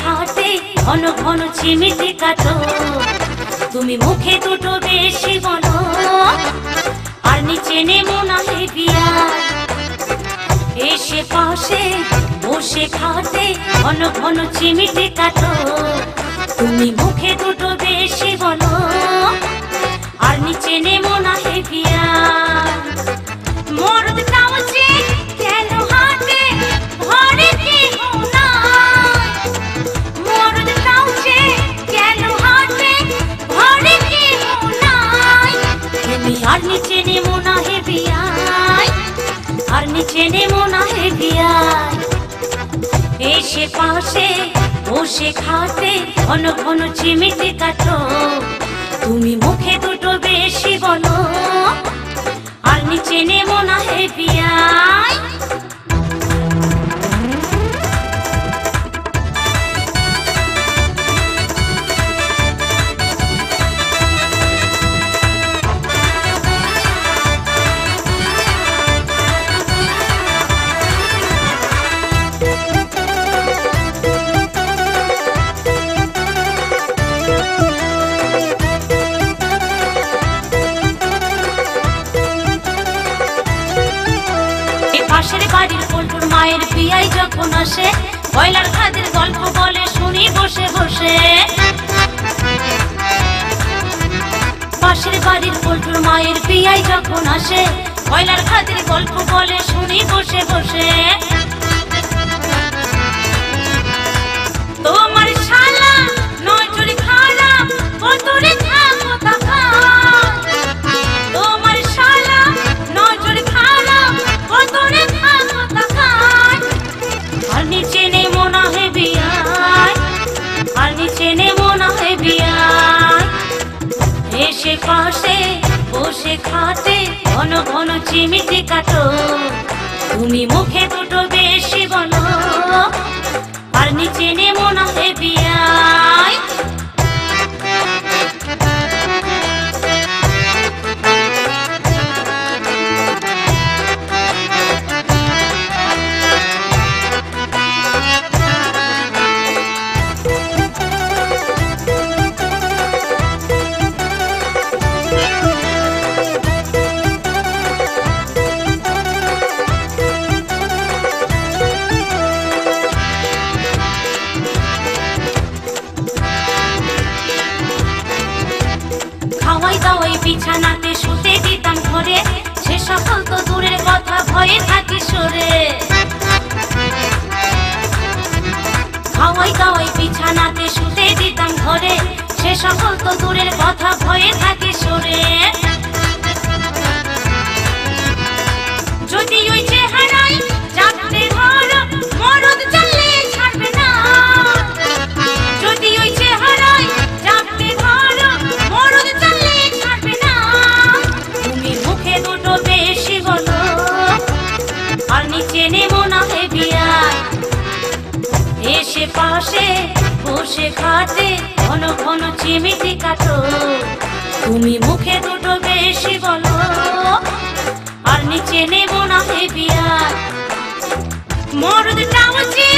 খাটে ঘন ঘন চিমিটি কাটো, তুমি মুখে দুটো বেশি বলো, আর নিচে নেমো না হেভিয়ার। এসে পাশে বসে খাটে ঘন ঘন চিমিটি কাটো, তুমি মুখে দুটো বেশি বলো, আর নিচে নেমো না হেভিয়ার। মরদটাও যে কেন হাতে ঘরে কেহ নাই, মরদটাও যে কেন হাতে ঘরে কেহ নাই, তুমি আর নিচে নেমো না হেভিয়ার, আর নিচে নেমো না হেভিয়ার। এসে পাশে বসে খাটে ঘন ঘন চিমিটি কাটো, তুমি মুখে দুটো বেশি বলো, আর নিচে নেমো না হেভিয়ার। পাশের বাড়ির পল্টুর মায়ের বিয়াই যখন আসে, কয়লার খাদের গল্প বলে শুনি বসে বসে। পাশের বাড়ির পল্টুর মায়ের বিয়াই যখন আসে, কয়লার খাদের গল্প বলে শুনি বসে বসে। তোমার শালা নজর খারাপ কতরে থাকো থাকা, তোমার শালা নজর খারাপ কতরে থাকো থাকা, আর নিচে নেমো না হেভিয়ার, আর নিচে নেমো না হেভিয়ার। এসে পাশে বসে খাটে ঘন ঘন চিমিটি কাটো, তুমি মুখে দুটো বেশি বলো, আর নিচে নেমো না হেভিয়ার। খাওয়াই দাওয়াই বিছানাতে শুতে দিতাম ঘরে, সে সকল তো দূরের কথা ভয়ে থাকি সরে। খাওয়াই দাওয়াই বিছানাতে শুতে দিতাম ঘরে, সে সকল তো দূরের কথা ভয়ে থাকি সরে। যদি ওই চেহারাই জানতে ধরো মরদ জানলে ছাড়বে না, যদি ওই চেহারাই জানতে ধরো মরদ জানলে ছাড়বে না, তুমি মুখে দুটো বেশি বলো, আর নিচে নেমো না হেভিয়ার। এসে পাশে বসে খাটে ঘন ঘন চিমিটি কাটো, তুমি মুখে দুটো বেশি বলো, আর নিচে নেমো না হেভিয়ার। মরদটাও যে